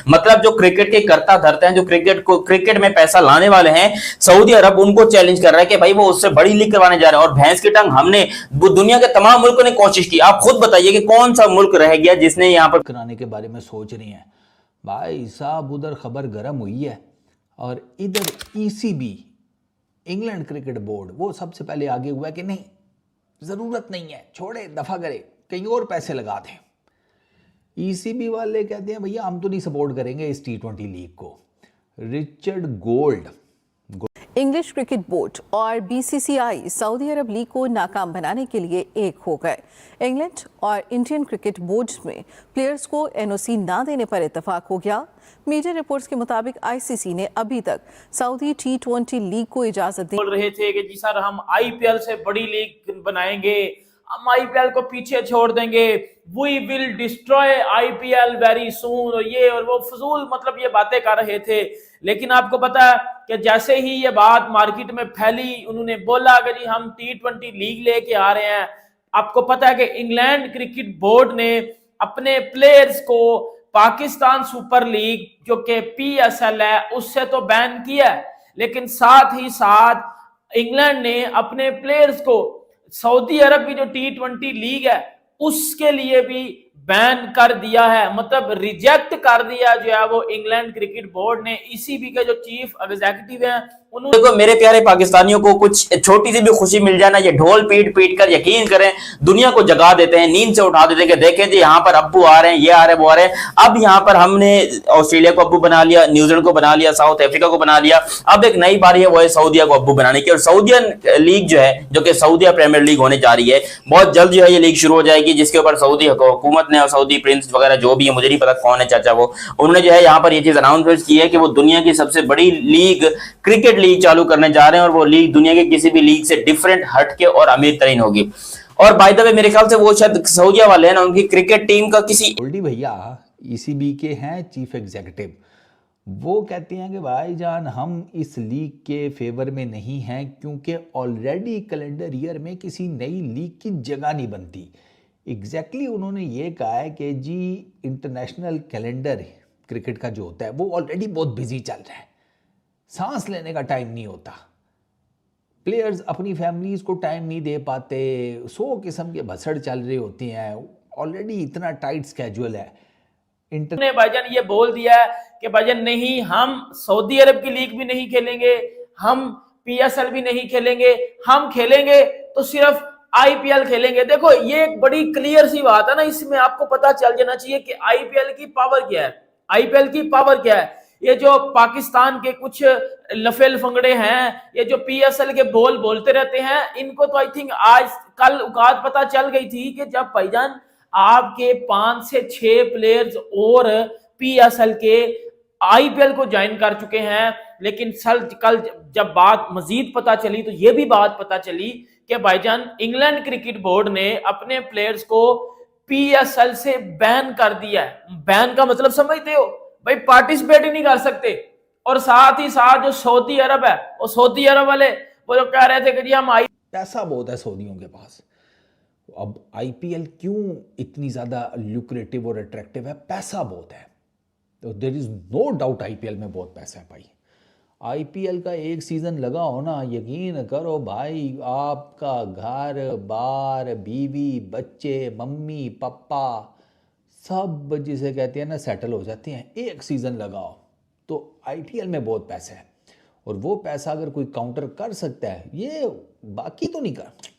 मतलब जो क्रिकेट के करता धरते हैं, जो क्रिकेट में पैसा लाने वाले हैं, सऊदी अरब उनको चैलेंज कर रहा है कि भाई वो उससे बड़ी लीग करवाने जा रहे हैं। और भैंस की टंग हमने दुनिया के तमाम मुल्कों ने कोशिश की, आप खुद बताइए कि कौन सा मुल्क रह गया जिसने यहाँ पर कराने के बारे में सोच रही हैं। भाई साहब उधर खबर गर्म हुई है और इधर ईसीबी इंग्लैंड क्रिकेट बोर्ड वो सबसे पहले आगे हुआ कि नहीं, ज़रूरत नहीं है, छोड़े, दफ़ा करे, कहीं और पैसे लगा दें। ईसीबी वाले कहते हैं भैया हम तो नहीं सपोर्ट करेंगे इस T20 लीग को। Richard gold English cricket board और बीसीसीआई सऊदी अरब लीग को नाकाम बनाने के लिए एक हो गए। इंग्लैंड और इंडियन क्रिकेट बोर्ड में प्लेयर्स को एनओसी ना देने पर इत्तेफाक हो गया। मीडिया रिपोर्ट्स के मुताबिक आईसीसी ने अभी तक सऊदी T20 लीग को इजाजत दी। बोल रहे थे कि जी सर हम आईपीएल से बड़ी लीग बनाएंगे, हम आईपीएल को पीछे छोड़ देंगे, we will destroy IPL very soon, और ये और वो फजूल मतलब ये बातें कर रहे थे। लेकिन आपको पता है कि जैसे ही ये बात मार्केट में फैली, उन्होंने बोला कि जी हम T20 लीग लेके आ रहे हैं। आपको पता है कि इंग्लैंड क्रिकेट बोर्ड ने अपने प्लेयर्स को पाकिस्तान सुपर लीग जो कि PSL है उससे तो बैन किया है, लेकिन साथ ही साथ इंग्लैंड ने अपने प्लेयर्स को सऊदी अरब की जो T20 लीग है उसके लिए भी बैन कर दिया है, मतलब रिजेक्ट कर दिया जो है वो इंग्लैंड क्रिकेट बोर्ड ने। ईसीबी के जो चीफ एग्जीक्यूटिव हैं उन्होंने देखो मेरे प्यारे पाकिस्तानियों को कुछ छोटी सी भी खुशी मिल जाए ना, ये ढोल पीट पीट कर यकीन करें दुनिया को जगा देते हैं, नींद से उठा देते हैं कि देखें जी यहाँ पर अब्बू आ रहे हैं, ये आ रहे हैं, वो आ रहे हैं। अब यहाँ पर हमने ऑस्ट्रेलिया को अब्बू बना लिया, न्यूजीलैंड को बना लिया, साउथ अफ्रीका को बना लिया, अब एक नई बारी है वो है सऊदीया को अब्बू बनाने की। और सऊदियन लीग जो है जो कि सऊदीया प्रीमियर लीग होने जा रही है, बहुत जल्द जो है ये लीग शुरू हो जाएगी, जिसके ऊपर सऊदी हुकूमत ने और सऊदी प्रिंस वगैरह जो भी है, मुझे नहीं पता कौन है चाचा वो, उन्होंने जो है यहाँ पर ये चीज अनाउंसमेंट की है कि वो दुनिया की सबसे बड़ी लीग क्रिकेट लीग चालू करने जा रहे हैं, और वो लीग दुनिया के किसी भी लीग से डिफरेंट, हटके और अमीर तरीन होगी। और बाय द वे मेरे ख्याल से वो शायद सऊदीया वाले हैं ना, उनकी क्रिकेट टीम का किसी गोल्डी भैया ईसीबी के हैं चीफ एग्जीक्यूटिव, वो कहते हैं कि भाईजान हम इस लीग के फेवर में नहीं हैं क्योंकि ऑलरेडी कैलेंडर ईयर में किसी नई लीग की जगह नहीं बनती। एग्जैक्टली उन्होंने ये कहा है कि जी इंटरनेशनल कैलेंडर क्रिकेट का जो होता है वो ऑलरेडी बहुत बिजी चल रहा है, सांस लेने का टाइम नहीं होता, प्लेयर्स अपनी फैमिलीज को टाइम नहीं दे पाते, 100 किस्म के भसड़ चल रही होती हैं, ऑलरेडी इतना टाइट स्केड्यूल है। ने भाईजान ये बोल दिया है कि भाईजान नहीं, हम सऊदी अरब की लीग भी नहीं खेलेंगे, हम PSL भी नहीं खेलेंगे, हम खेलेंगे तो सिर्फ आईपीएल खेलेंगे। देखो ये एक बड़ी क्लियर सी बात है ना, इसमें आपको पता चल जाना चाहिए कि आईपीएल की पावर क्या है। आईपीएल की पावर क्या है? ये जो पाकिस्तान के कुछ लफे लफंगड़े हैं, ये जो PSL के बोल बोलते रहते हैं, इनको तो आई थिंक आज कल औकात पता चल गई थी कि जब भाईजान आपके 5 से 6 प्लेयर्स और PSL के आईपीएल को ज्वाइन कर चुके हैं। लेकिन कल जब बात मजीद पता चली तो ये भी बात पता चली कि भाईजान इंग्लैंड क्रिकेट बोर्ड ने अपने प्लेयर्स को PSL से बैन कर दिया है। बैन का मतलब समझते हो भाई, पार्टिसिपेट ही नहीं कर सकते। और साथ ही साथ जो सऊदी अरब है, वो सऊदी अरब वाले वो जो कह रहे थे कि जी हम पैसा बहुत है सऊदियों के पास। अब आईपीएल क्यों इतनी ज़्यादा ल्यूक्रेटिव और अट्रैक्टिव है? पैसा बहुत है, तो there is no doubt IPL में बहुत पैसा है भाई। आईपीएल का एक सीज़न लगा हो ना, यकीन करो भाई आपका घर बार, बीवी, बच्चे, मम्मी पापा सब जिसे कहते हैं ना सेटल हो जाते हैं। एक सीज़न लगाओ तो आईपीएल में बहुत पैसा है, और वो पैसा अगर कोई काउंटर कर सकता है, ये बाकी तो नहीं कर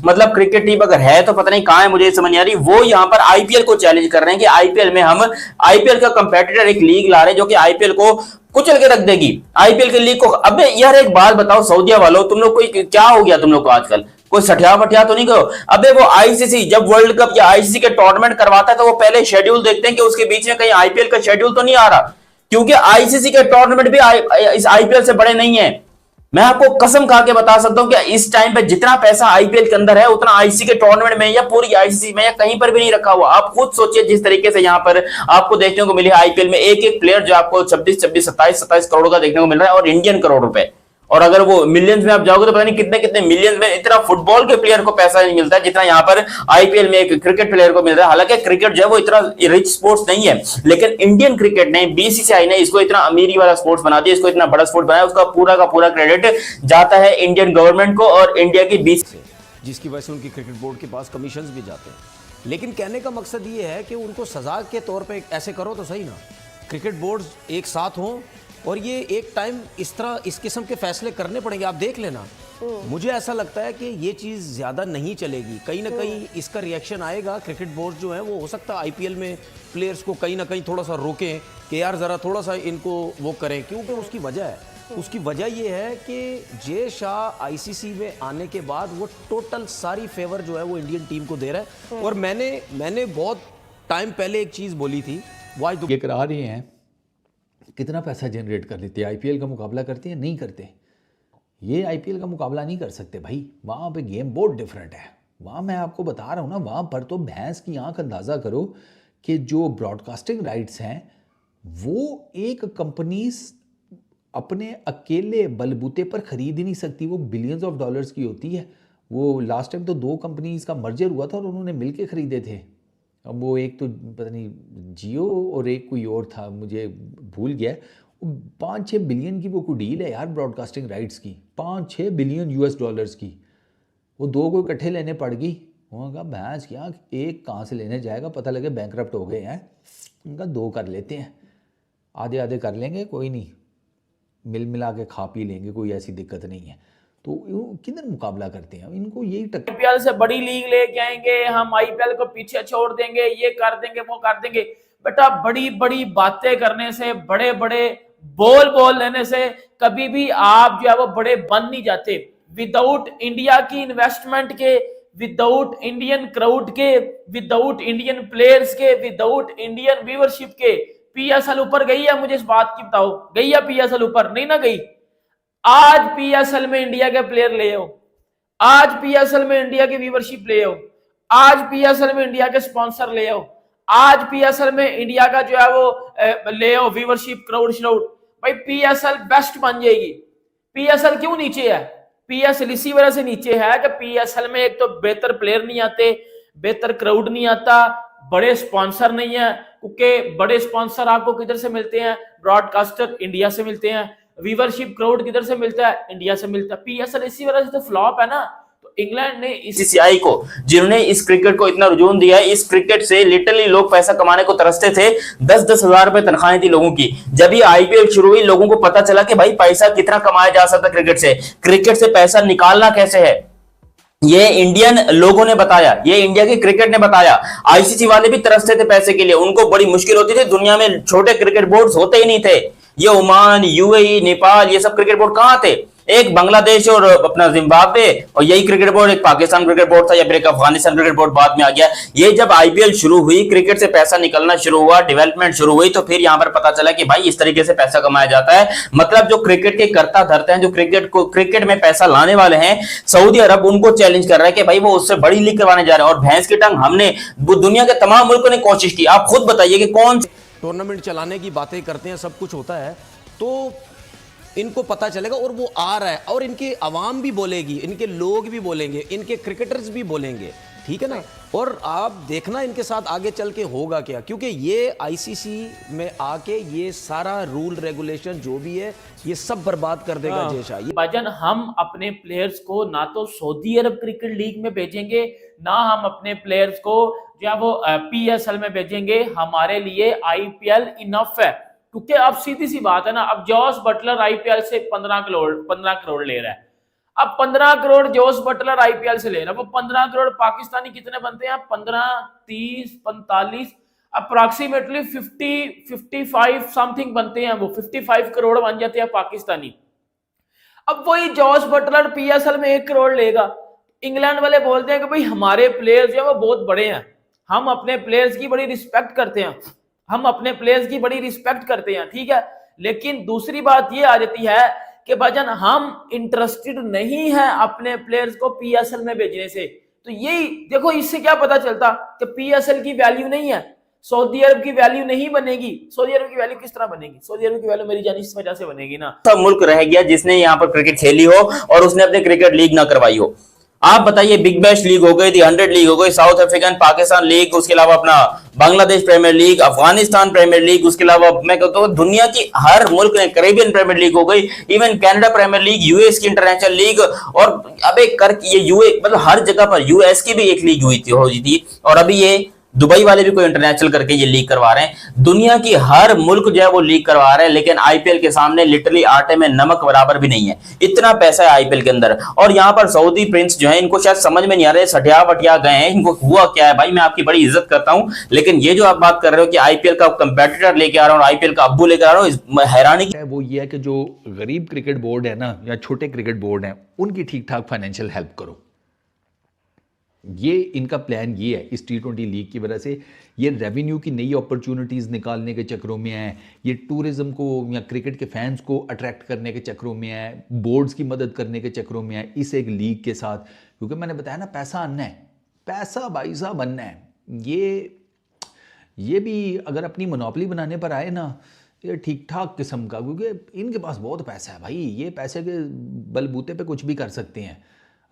मतलब क्रिकेट टीम अगर है तो पता नहीं कहां है, मुझे समझ नहीं आ रही। वो यहां पर आईपीएल को चैलेंज कर रहे हैं कि आईपीएल में हम आईपीएल का कंपेटिटर एक लीग ला रहे हैं जो कि आईपीएल को कुचल के रख देगी, आईपीएल की लीग को। अबे यार एक बात बताओ सऊदीया वालों, तुम लोग कोई क्या हो गया तुम लोग को आजकल? कोई सठिया वठिया तो नहीं करो? अबे वो आईसीसी जब वर्ल्ड कप या आईसीसी के टूर्नामेंट करवाता है तो वो पहले शेड्यूल देखते हैं कि उसके बीच में कहीं आईपीएल का शेड्यूल तो नहीं आ रहा, क्योंकि आईसीसी के टूर्नामेंट भी इस आईपीएल से बड़े नहीं है। मैं आपको कसम खा के बता सकता हूं कि इस टाइम पे जितना पैसा आईपीएल के अंदर है उतना आईसीसी के टूर्नामेंट में या पूरी आईसीसी में या कहीं पर भी नहीं रखा हुआ। आप खुद सोचिए जिस तरीके से यहां पर आपको देखने को मिली आईपीएल में एक एक प्लेयर जो आपको 26 27 27 करोड़ का देखने को मिल रहा है, और इंडियन करोड़ रुपए, और अगर वो मिलियंस में आप जाओगे तो पता नहीं कितने कितने मिलियंस में, इतना फुटबॉल के प्लेयर को पैसा नहीं मिलता है जितना यहाँ पर आईपीएल में एक क्रिकेट प्लेयर को मिल रहा है। हालांकि क्रिकेट जो है वो इतना रिच स्पोर्ट्स नहीं है, लेकिन इंडियन क्रिकेट ने, बीसीसीआई ने इसको इतना अमीरी वाला स्पोर्ट्स बना दिया, इसको इतना बड़ा स्पोर्ट्स बनाया, उसका पूरा का पूरा क्रेडिट जाता है इंडियन गवर्नमेंट को और इंडिया की जिसकी वजह से उनकी क्रिकेट बोर्ड के पास कमीशंस भी जाते हैं। लेकिन कहने का मकसद ये है कि उनको सजा के तौर पे ऐसे करो तो सही ना, क्रिकेट बोर्ड्स एक साथ हों और ये एक टाइम इस तरह इस किस्म के फैसले करने पड़ेंगे। आप देख लेना, मुझे ऐसा लगता है कि ये चीज़ ज़्यादा नहीं चलेगी, कहीं ना कहीं इसका रिएक्शन आएगा। क्रिकेट बोर्ड जो है वो हो सकता है आईपीएल में प्लेयर्स को कहीं ना कहीं थोड़ा सा रोकें कि यार ज़रा थोड़ा सा इनको वो करें, क्योंकि उसकी वजह है, उसकी वजह ये है कि जे शाह आईसीसी में आने के बाद वो टोटल सारी फेवर जो है वो इंडियन टीम को दे रहा है। और मैंने बहुत टाइम पहले एक चीज़ बोली थी, वाई ये करा रहे हैं, कितना पैसा जनरेट कर लेते हैं, आईपीएल का मुकाबला करते हैं, नहीं करते। ये आईपीएल का मुकाबला नहीं कर सकते भाई, वहाँ पे गेम बहुत डिफरेंट है। वहाँ मैं आपको बता रहा हूँ ना, वहाँ पर तो भैंस की आंख अंदाज़ा करो कि जो ब्रॉडकास्टिंग राइट्स हैं वो एक कंपनी अपने अकेले बलबूते पर खरीद ही नहीं सकती, वो बिलियंस ऑफ डॉलर्स की होती है। वो लास्ट टाइम तो 2 कंपनीज का मर्जर हुआ था और उन्होंने मिलके खरीदे थे। अब वो एक तो पता नहीं जियो और एक कोई और था, मुझे भूल गया। 5-6 बिलियन की वो कोई डील है यार ब्रॉडकास्टिंग राइट्स की, 5-6 बिलियन यूएस डॉलर्स की। वो 2 को इकट्ठे लेने पड़ गई। वहाँ का भैंस क्या, एक कहाँ से लेने जाएगा, पता लगे बैंकरप्ट हो गए हैं। उनका 2 कर लेते हैं, आधे आधे कर लेंगे, कोई नहीं, मिल मिला के खा पी लेंगे, कोई ऐसी दिक्कत नहीं है। तो किधर मुकाबला करते हैं इनको, यही टक्कर। आईपीएल से बड़ी लीग लेके आएंगे हम, आईपीएल को पीछे छोड़ देंगे, ये कर देंगे वो कर देंगे। बेटा बड़ी बड़ी बातें करने से, बड़े बड़े बोल लेने से कभी भी आप जो है वो बड़े बन नहीं जाते। विदाउट इंडिया की इन्वेस्टमेंट के, विदाउट इंडियन क्राउड के, विदाउट इंडियन प्लेयर्स के, विदाउट इंडियन व्यूअरशिप के पीएसएल ऊपर गई है? मुझे इस बात की बताओ, गई है पीएसएल ऊपर? नहीं ना गई। आज पीएसएल में इंडिया के प्लेयर ले आओ, आज पीएसएल में इंडिया की व्यूअरशिप ले आओ, आज पीएसएल में इंडिया के स्पॉन्सर ले आओ, आज पीएसएल में इंडिया का जो है वो ले आओ व्यूअरशिप, क्राउड श्राउड। भाई पीएसएल बेस्ट बन जाएगी। पीएसएल क्यों नीचे है? पीएसएल इसी वजह से नीचे है कि पीएसएल में एक तो बेहतर प्लेयर नहीं आते, बेहतर क्राउड नहीं आता, बड़े स्पॉन्सर नहीं है। क्योंकि बड़े स्पॉन्सर आपको किधर से मिलते हैं? ब्रॉडकास्टर इंडिया से मिलते हैं। व्यूअरशिप क्राउड किधर से मिलता है? इंडिया से मिलता है। पीएसएल इसी वजह से तो फ्लॉप है ना। तो इंग्लैंड ने बीसीसीआई को, जिन्होंने इस क्रिकेट को इतना रुझान दिया है, इस क्रिकेट से लिटरली लोग पैसा कमाने को तरसते थे। 10-10 हजार रुपए तनख्वाहें थी लोगों की। जब ये आईपीएल शुरू हुई, लोगों को पता चला कि भाई पैसा कितना कमाया जा सकता है क्रिकेट से पैसा निकालना कैसे है, ये इंडियन लोगों ने बताया, ये इंडिया के क्रिकेट ने बताया। आईसीसी वाले भी तरसते थे पैसे के लिए, उनको बड़ी मुश्किल होती थी। दुनिया में छोटे क्रिकेट बोर्ड होते ही नहीं थे। ये ओमान, यूएई, नेपाल, ये सब क्रिकेट बोर्ड कहां थे? एक बांग्लादेश और अपना जिम्बाब्वे, और यही क्रिकेट बोर्ड एक पाकिस्तान क्रिकेट बोर्ड था, या फिर एक अफगानिस्तान क्रिकेट बोर्ड बाद में आ गया। ये जब आईपीएल शुरू हुई, क्रिकेट से पैसा निकलना शुरू हुआ, डेवलपमेंट शुरू हुई, तो फिर यहां पर पता चला कि भाई इस तरीके से पैसा कमाया जाता है। मतलब जो क्रिकेट के कर्ता धरते हैं, जो क्रिकेट में पैसा लाने वाले हैं, सऊदी अरब उनको चैलेंज कर रहा है कि भाई वो उससे बड़ी लीग करवाने जा रहे हैं। और भैंस की टंग हमने, दुनिया के तमाम मुल्कों ने कोशिश की। आप खुद बताइए कि कौन टूर्नामेंट चलाने की बातें करते हैं, सब कुछ होता है, तो इनको पता चलेगा और वो आ रहा है। और इनके अवाम भी बोलेगी, इनके लोग भी बोलेंगे, इनके क्रिकेटर्स भी बोलेंगे, ठीक है ना। और आप देखना इनके साथ आगे चल के होगा क्या, क्योंकि ये आईसीसी में आके ये सारा रूल रेगुलेशन जो भी है ये सब बर्बाद कर देगा जैसा। भाईजान हम अपने प्लेयर्स को ना तो सऊदी अरब क्रिकेट लीग में भेजेंगे, ना हम अपने प्लेयर्स को जो है वो पीएसएल में भेजेंगे। हमारे लिए आईपीएल इनफ है। क्योंकि अब सीधी सी बात है ना, अब जॉस बटलर आईपीएल से 15 करोड़ ले रहा है। अब 15 करोड़ जॉस बटलर आईपीएल से ले रहा है, वो 15 करोड़ पाकिस्तानी कितने बनते हैं? 15, 30, 45, अप्रोक्सीमेटली 55 समथिंग बनते हैं। वो 55 करोड़ बन जाते हैं पाकिस्तानी। अब वही जॉस बटलर पीएसएल में 1 करोड़ लेगा। इंग्लैंड वाले बोलते हैं कि भाई हमारे प्लेयर्स जो है वो बहुत बड़े हैं, हम अपने प्लेयर्स की बड़ी रिस्पेक्ट करते हैं, हम अपने प्लेयर्स की बड़ी रिस्पेक्ट करते हैं, ठीक है। लेकिन दूसरी बात ये आ जाती है कि भाईजान हम इंटरेस्टेड नहीं है अपने प्लेयर्स को पीएसएल में भेजने से। तो यही देखो, इससे क्या पता चलता कि पीएसएल की वैल्यू नहीं है। सऊदी अरब की वैल्यू नहीं बनेगी। सऊदी अरब की वैल्यू किस तरह बनेगी? सऊदी अरब की वैल्यू मेरी जान इस वजह से बनेगी ना, ऐसा मुल्क रह गया जिसने यहाँ पर क्रिकेट खेली हो और उसने अपने क्रिकेट लीग ना करवाई हो। आप बताइए, बिग बैश लीग हो गई थी, 100 लीग हो गई, साउथ अफ्रीकन पाकिस्तान लीग, उसके अलावा अपना Bangladesh premier league, Afghanistan premier league, उसके अलावा मैं कहता हूँ दुनिया की हर मुल्क में कैरेबियन प्रीमियर लीग हो गई, even Canada premier league, US की इंटरनेशनल लीग, और अबे कर ये यूए मतलब हर जगह पर यूएस की भी एक लीग हुई थी और अभी ये दुबई वाले भी कोई इंटरनेशनल करके ये लीग करवा रहे हैं। दुनिया की हर मुल्क जो है वो लीग करवा रहे हैं, लेकिन आईपीएल के सामने लिटरली आटे में नमक बराबर भी नहीं है। इतना पैसा है आईपीएल के अंदर। और यहाँ पर सऊदी प्रिंस जो है, इनको शायद समझ में नहीं आ रहे, सटिया बटिया गए हैं, इनको हुआ क्या है। भाई मैं आपकी बड़ी इज्जत करता हूं, लेकिन ये जो आप बात कर रहे हो कि आईपीएल का कंपेटिटर लेके आ रहा हूं, आईपीएल का अब्बू लेकर आ रहा हूं, हैरानी है वो ये है कि जो गरीब क्रिकेट बोर्ड है ना, या छोटे क्रिकेट बोर्ड हैं, उनकी ठीक ठाक फाइनेंशियल हेल्प करो। ये इनका प्लान ये है इस T20 लीग की वजह से। ये रेवेन्यू की नई अपॉर्चुनिटीज़ निकालने के चक्रों में है, ये टूरिज्म को या क्रिकेट के फैंस को अट्रैक्ट करने के चक्रों में है, बोर्ड्स की मदद करने के चक्रों में है इस एक लीग के साथ। क्योंकि मैंने बताया ना, पैसा अन्ना है, पैसा भाई साहब अन्ना है। ये भी अगर अपनी मोनोपोली बनाने पर आए ना, ये ठीक ठाक किस्म का, क्योंकि इनके पास बहुत पैसा है भाई, ये पैसे के बलबूते पे कुछ भी कर सकते हैं।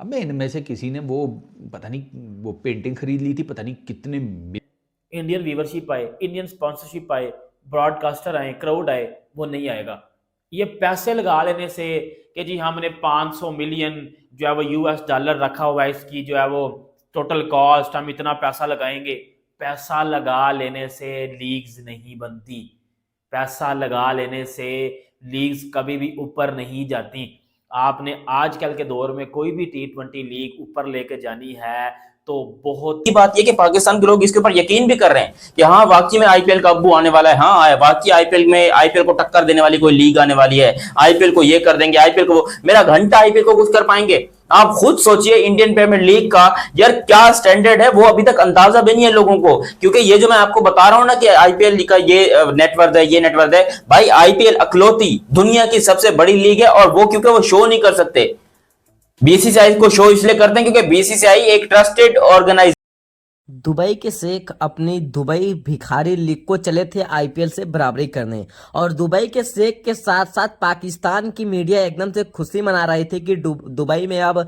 अब मैं इनमें से किसी ने वो पता नहीं वो पेंटिंग खरीद ली थी, पता नहीं कितने इंडियन व्यूवरशिप आए, इंडियन स्पॉन्सरशिप आए, ब्रॉडकास्टर आए, क्राउड आए, वो नहीं आएगा। ये पैसे लगा लेने से कि जी हमने 500 मिलियन जो है वो यूएस डॉलर रखा हुआ है, इसकी जो है वो टोटल कॉस्ट, हम इतना पैसा लगाएंगे। पैसा लगा लेने से लीग्स नहीं बनती, पैसा लगा लेने से लीग्स कभी भी ऊपर नहीं जाती। आपने आजकल के दौर में कोई भी T20 लीग ऊपर लेके जानी है तो बहुत की बात यह कि पाकिस्तान के लोग इसके ऊपर यकीन भी कर रहे हैं कि हाँ वाकई में आईपीएल का अब्बू आने वाला है, हाँ वाकई आईपीएल को टक्कर देने वाली कोई लीग आने वाली है, आईपीएल को ये कर देंगे, आईपीएल को मेरा घंटा आईपीएल को कुछ कर पाएंगे। आप खुद सोचिए इंडियन प्रीमियर लीग का यार क्या स्टैंडर्ड है, वो अभी तक अंदाजा भी नहीं है लोगों को। क्योंकि ये जो मैं आपको बता रहा हूं ना कि आईपीएल का ये नेटवर्थ है, ये नेटवर्थ है, भाई आईपीएल अकलौती दुनिया की सबसे बड़ी लीग है। और वो क्योंकि वो शो नहीं कर सकते, बीसीसीआई को शो इसलिए करते हैं क्योंकि बीसीसीआई एक ट्रस्टेड ऑर्गेनाइजेशन। दुबई के शेख अपनी दुबई भिखारी लीग को चले थे आईपीएल से बराबरी करने, और दुबई के शेख के साथ साथ पाकिस्तान की मीडिया एकदम से खुशी मना रही थी कि दुबई में अब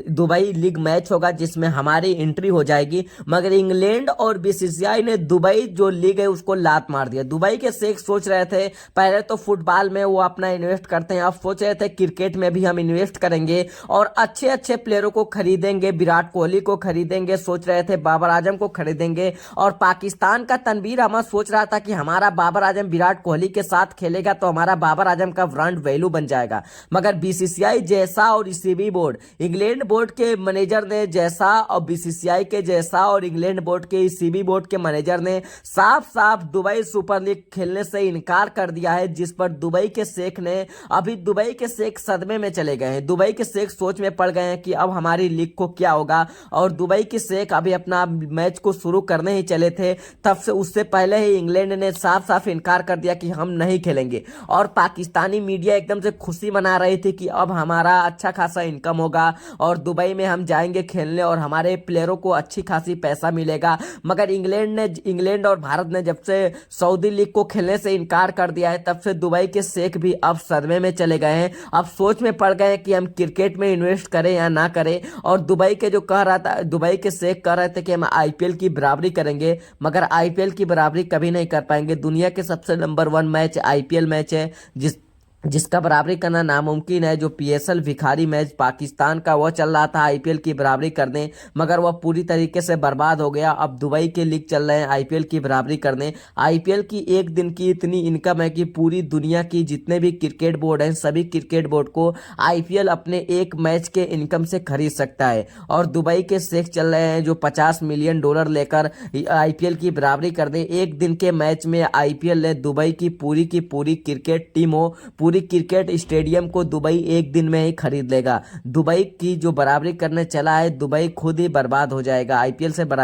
दुबई लीग मैच होगा जिसमें हमारी एंट्री हो जाएगी। मगर इंग्लैंड और बीसीसीआई ने दुबई जो लीग है उसको लात मार दिया। दुबई के शेख सोच रहे थे पहले तो फुटबॉल में वो अपना इन्वेस्ट करते हैं, अब सोच रहे थे क्रिकेट में भी हम इन्वेस्ट करेंगे और अच्छे अच्छे प्लेयरों को खरीदेंगे, विराट कोहली को खरीदेंगे, सोच रहे थे बाबर आजम को खरीदेंगे। और पाकिस्तान का तनवीर अहमद सोच रहा था कि हमारा बाबर आजम विराट कोहली के साथ खेलेगा तो हमारा बाबर आजम का ब्रांड वैल्यू बन जाएगा। मगर बीसीसीआई जैसा और ईसीबी बोर्ड, इंग्लैंड बोर्ड के मैनेजर ने जैसा और बीसीसीआई के जैसा और इंग्लैंड बोर्ड के ईसीबी बोर्ड के मैनेजर ने साफ साफ दुबई सुपर लीग खेलने से इनकार कर दिया है, जिस पर दुबई के शेख ने अभी दुबई के शेख सदमे में चले गए हैं। दुबई के शेख सोच में पड़ गए हैं कि अब हमारी लीग को क्या होगा। और दुबई के शेख अभी अपना मैच को शुरू करने ही चले थे, तब से उससे पहले ही इंग्लैंड ने साफ साफ इनकार कर दिया कि हम नहीं खेलेंगे। और पाकिस्तानी मीडिया एकदम से खुशी मना रही थी कि अब हमारा अच्छा खासा इनकम होगा और दुबई में हम जाएंगे खेलने और हमारे प्लेयरों को अच्छी खासी पैसा मिलेगा। मगर इंग्लैंड और भारत ने जब से सऊदी लीग को खेलने से इनकार कर दिया है, तब से दुबई के शेख भी अब सदमे में चले गए हैं। अब सोच में पड़ गए कि हम क्रिकेट में इन्वेस्ट करें या ना करें। और दुबई के जो कह रहा था, दुबई के शेख कह रहे थे कि हम आईपीएल की बराबरी करेंगे, मगर आईपीएल की बराबरी कभी नहीं कर पाएंगे। दुनिया के सबसे नंबर 1 मैच आईपीएल मैच है जिसका बराबरी करना नामुमकिन है। जो पीएसएल भिखारी मैच पाकिस्तान का वो चल रहा था आईपीएल की बराबरी करने, मगर वह पूरी तरीके से बर्बाद हो गया। अब दुबई के लीग चल रहे हैं आईपीएल की बराबरी करने। आईपीएल की एक दिन की इतनी इनकम है कि पूरी दुनिया की जितने भी क्रिकेट बोर्ड हैं सभी क्रिकेट बोर्ड को आईपीएल अपने एक मैच के इनकम से खरीद सकता है। और दुबई के शेख चल रहे हैं जो $50 मिलियन लेकर आईपीएल की बराबरी कर दे। एक दिन के मैच में आईपीएल ने दुबई की पूरी क्रिकेट टीम हो, पूरी क्रिकेट स्टेडियम को दुबई एक दिन में ही खरीद लेगा। दुबई की जो बराबरी करने चला है, दुबई खुद ही बर्बाद हो जाएगा आईपीएल से बराबरी